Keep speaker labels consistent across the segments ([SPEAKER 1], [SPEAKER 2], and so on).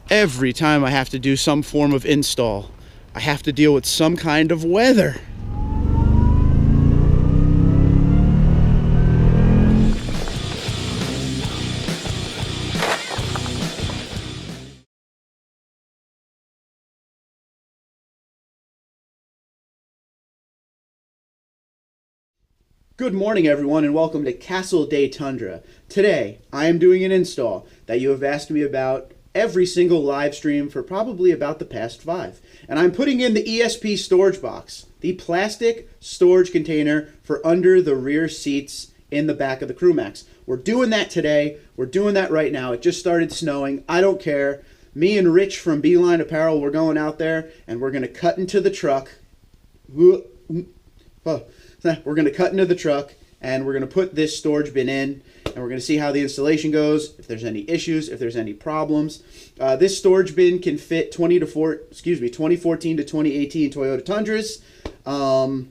[SPEAKER 1] Every time I have to do some form of install, I have to deal with some kind of weather. Good morning, everyone, and welcome to Castle Day Tundra. Today, I am doing an install that you have asked me about every single live stream for probably about the past 5. And I'm putting in the ESP storage box, the plastic storage container for under the rear seats in the back of the CrewMax. We're doing that today. We're doing that right now. It just started snowing. I don't care. Me and Rich from Beeline Apparel, we're going out there and we're going to cut into the truck. We're going to cut into the truck and we're going to put this storage bin in and we're going to see how the installation goes, if there's any issues, if there's any problems. This storage bin can fit 2014 to 2018 Toyota Tundras. And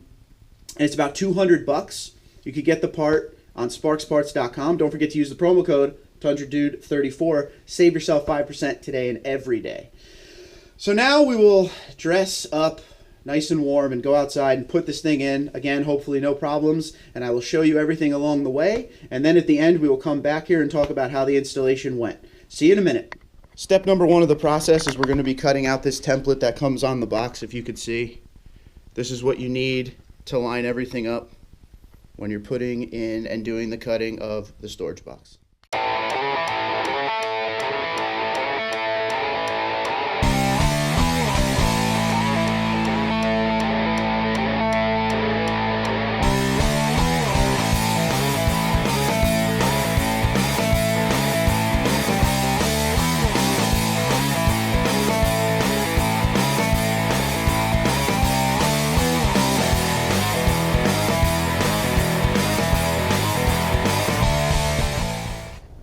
[SPEAKER 1] it's about $200. You could get the part on sparksparts.com. Don't forget to use the promo code TundraDude34. Save yourself 5% today and every day. So now we will dress up nice and warm and go outside and put this thing in. Again, hopefully no problems, and I will show you everything along the way. And then at the end, we will come back here and talk about how the installation went. See you in a minute. Step number 1 of the process is we're going to be cutting out this template that comes on the box, if you could see. This is what you need to line everything up when you're putting in and doing the cutting of the storage box.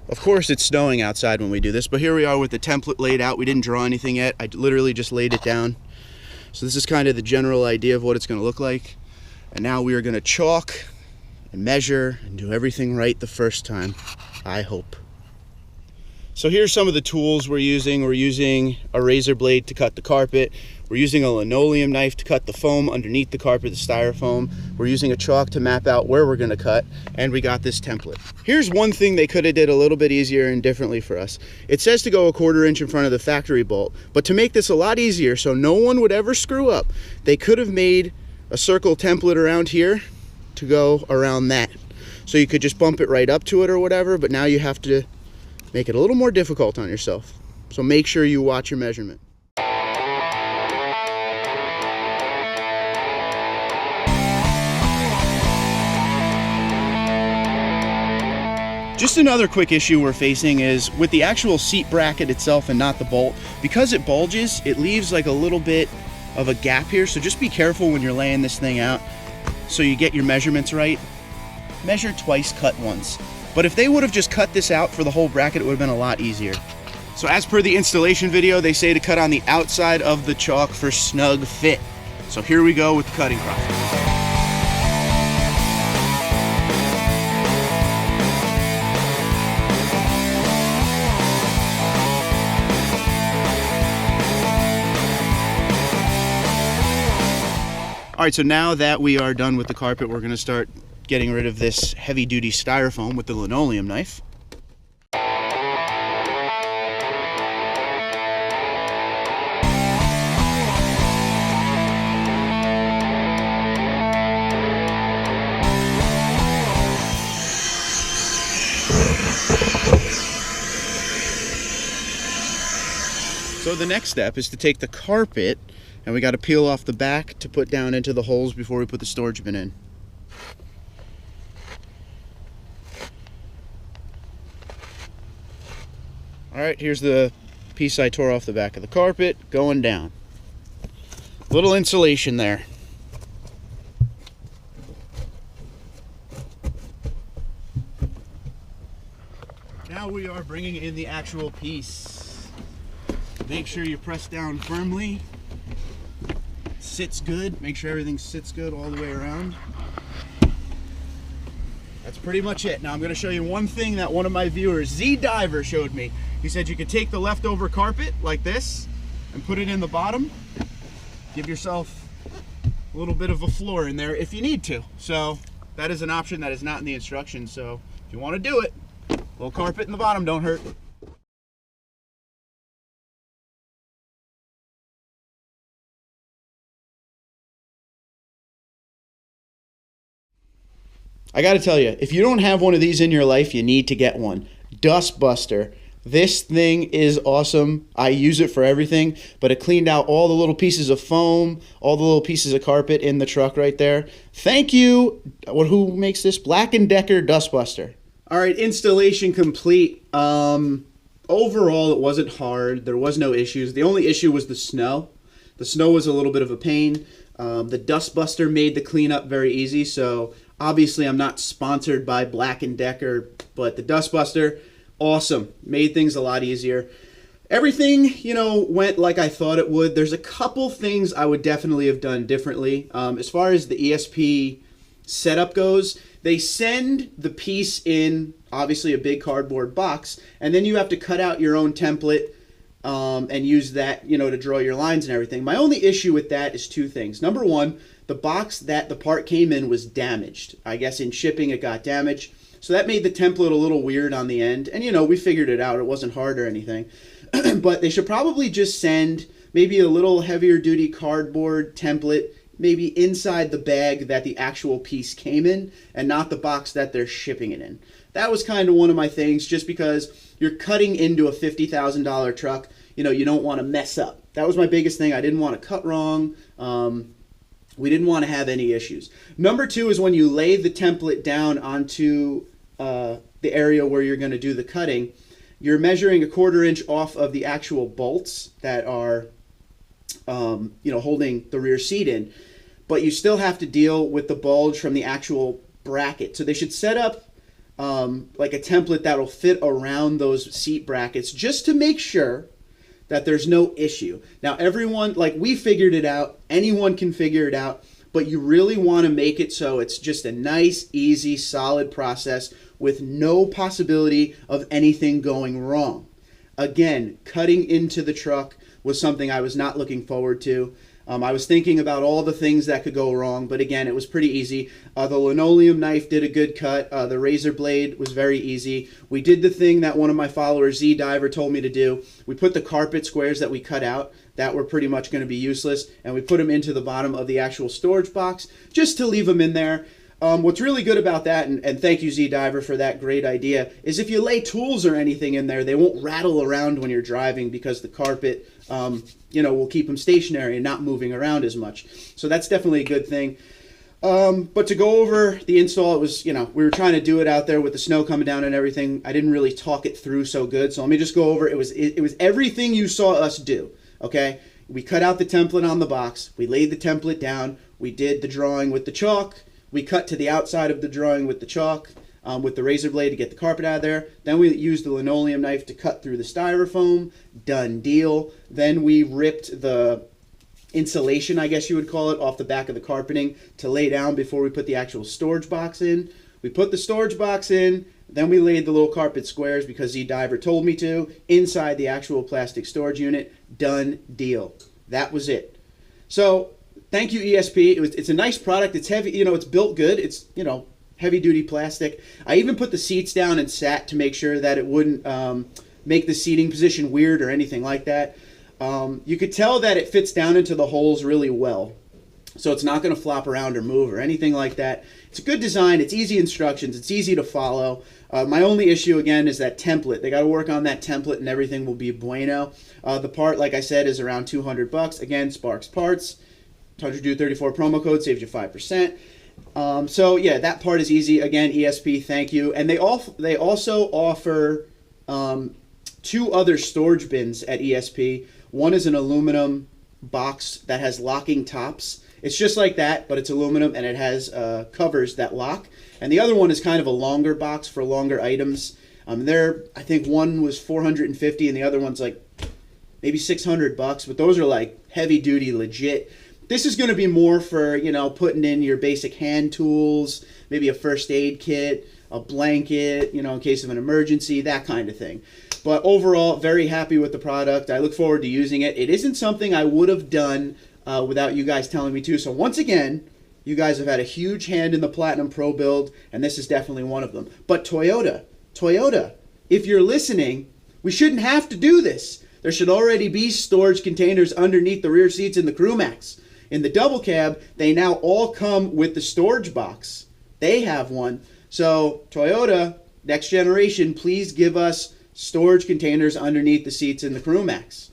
[SPEAKER 1] Of course it's snowing outside when we do this, but here we are with the template laid out. We didn't draw anything yet. I literally just laid it down. So this is kind of the general idea of what it's going to look like. And now we are going to chalk and measure and do everything right the first time, I hope. So here's some of the tools we're using. We're using a razor blade to cut the carpet. We're using a linoleum knife to cut the foam underneath the carpet, the styrofoam. We're using a chalk to map out where we're gonna cut, and we got this template. Here's one thing they could have did a little bit easier and differently for us. It says to go 1/4 inch in front of the factory bolt, but to make this a lot easier so no one would ever screw up, they could have made a circle template around here to go around that. So you could just bump it right up to it or whatever, but now you have to make it a little more difficult on yourself. So make sure you watch your measurement. Just another quick issue we're facing is with the actual seat bracket itself and not the bolt. Because it bulges, it leaves like a little bit of a gap here. So just be careful when you're laying this thing out so you get your measurements right. Measure twice, cut once. But if they would have just cut this out for the whole bracket, it would have been a lot easier. So as per the installation video, they say to cut on the outside of the chalk for snug fit. So here we go with the cutting process. All right, so now that we are done with the carpet, we're gonna start getting rid of this heavy-duty styrofoam with the linoleum knife. So the next step is to take the carpet and we got to peel off the back to put down into the holes before we put the storage bin in. All right, here's the piece I tore off the back of the carpet going down. Little insulation there. Now we are bringing in the actual piece. Make sure you press down firmly. Sits good. Make sure everything sits good all the way around. That's pretty much it. Now I'm going to show you one thing that one of my viewers, Z Diver, showed me. He said you could take the leftover carpet like this and put it in the bottom. Give yourself a little bit of a floor in there if you need to. So that is an option that is not in the instructions. So if you want to do it, a little carpet in the bottom don't hurt. I got to tell you, if you don't have one of these in your life, you need to get one. Dust Buster. This thing is awesome. I use it for everything, but it cleaned out all the little pieces of foam, all the little pieces of carpet in the truck right there. Thank you. Who makes this? Black & Decker Dust Buster. All right, installation complete. Overall, it wasn't hard. There was no issues. The only issue was the snow. The snow was a little bit of a pain. The Dust Buster made the cleanup very easy, so obviously I'm not sponsored by Black & Decker, but the Dust Buster, awesome. Made things a lot easier. Everything, went like I thought it would. There's a couple things I would definitely have done differently. As far as the ESP setup goes, they send the piece in, obviously, a big cardboard box, and then you have to cut out your own template and use that, to draw your lines and everything. My only issue with that is two things. Number one, the box that the part came in was damaged. I guess in shipping it got damaged. So that made the template a little weird on the end. And, we figured it out. It wasn't hard or anything. But they should probably just send maybe a little heavier duty cardboard template maybe inside the bag that the actual piece came in and not the box that they're shipping it in. That was kind of one of my things, just because you're cutting into a $50,000 truck. You don't want to mess up. That was my biggest thing. I didn't want to cut wrong. We didn't want to have any issues. Number two is when you lay the template down onto the area where you're going to do the cutting, you're measuring a 1/4 inch off of the actual bolts that are, holding the rear seat in. But you still have to deal with the bulge from the actual bracket. So they should set up like a template that'll fit around those seat brackets just to make sure that there's no issue. Now, everyone, we figured it out. Anyone can figure it out. But you really want to make it so it's just a nice, easy, solid process with no possibility of anything going wrong. Again, cutting into the truck was something I was not looking forward to. I was thinking about all the things that could go wrong, but again, it was pretty easy. The linoleum knife did a good cut. The razor blade was very easy. We did the thing that one of my followers, Z Diver, told me to do. We put the carpet squares that we cut out that were pretty much going to be useless, and we put them into the bottom of the actual storage box just to leave them in there. What's really good about that, and thank you Z Diver for that great idea, is if you lay tools or anything in there, they won't rattle around when you're driving because the carpet will keep them stationary and not moving around as much. So that's definitely a good thing. But to go over the install, it was, we were trying to do it out there with the snow coming down and everything. I didn't really talk it through so good. So let me just go over. It was everything you saw us do. Okay. We cut out the template on the box. We laid the template down. We did the drawing with the chalk. We cut to the outside of the drawing with the chalk, with the razor blade to get the carpet out of there. Then we used the linoleum knife to cut through the styrofoam. Done deal. Then we ripped the insulation, I guess you would call it, off the back of the carpeting to lay down before we put the actual storage box in. We put the storage box in, then we laid the little carpet squares because Z Diver told me to, inside the actual plastic storage unit. Done deal. That was it. So thank you, ESP. It's a nice product. It's heavy, it's built good. It's, heavy duty plastic. I even put the seats down and sat to make sure that it wouldn't make the seating position weird or anything like that. You could tell that it fits down into the holes really well. So it's not going to flop around or move or anything like that. It's a good design. It's easy instructions. It's easy to follow. My only issue, again, is that template. They got to work on that template and everything will be bueno. The part, like I said, is around $200. Again, Sparks Parts. Tundra Dude 34 promo code saves you 5%. So, yeah, that part is easy. Again, ESP, thank you. And they also offer 2 other storage bins at ESP. One is an aluminum box that has locking tops. It's just like that, but it's aluminum and it has covers that lock. And the other one is kind of a longer box for longer items. I think one was $450 and the other one's like maybe $600, but those are like heavy duty, legit. This is going to be more for, putting in your basic hand tools, maybe a first aid kit, a blanket, you know, in case of an emergency, that kind of thing. But overall, very happy with the product. I look forward to using it. It isn't something I would have done without you guys telling me to. So once again, you guys have had a huge hand in the Platinum Pro build, and this is definitely one of them. But Toyota, if you're listening, we shouldn't have to do this. There should already be storage containers underneath the rear seats in the CrewMax. In the double cab, they now all come with the storage box. They have one. So Toyota, next generation, please give us storage containers underneath the seats in the CrewMax.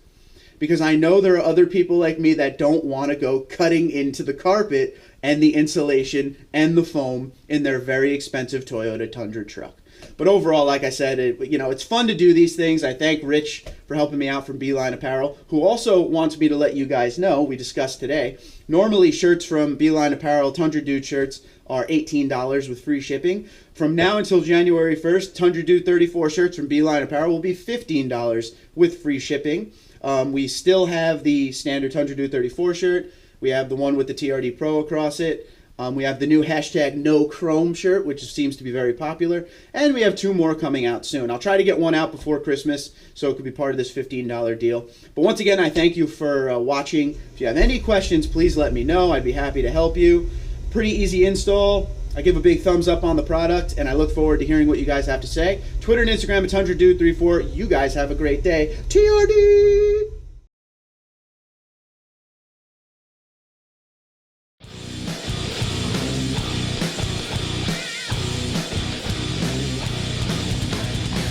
[SPEAKER 1] Because I know there are other people like me that don't want to go cutting into the carpet and the insulation and the foam in their very expensive Toyota Tundra truck. But overall, like I said, it's fun to do these things. I thank Rich for helping me out from Beeline Apparel, who also wants me to let you guys know, we discussed today, normally shirts from Beeline Apparel, Tundra Dude shirts, are $18 with free shipping. From now until January 1st, Tundra Dude 34 shirts from Beeline Apparel will be $15 with free shipping. We still have the standard Tundra Dude 34 shirt. We have the one with the TRD Pro across it. We have the new hashtag No Chrome shirt, which seems to be very popular. And we have 2 more coming out soon. I'll try to get one out before Christmas so it could be part of this $15 deal. But once again, I thank you for watching. If you have any questions, please let me know. I'd be happy to help you. Pretty easy install. I give a big thumbs up on the product, and I look forward to hearing what you guys have to say. Twitter and Instagram at TundraDude34. You guys have a great day. TRD!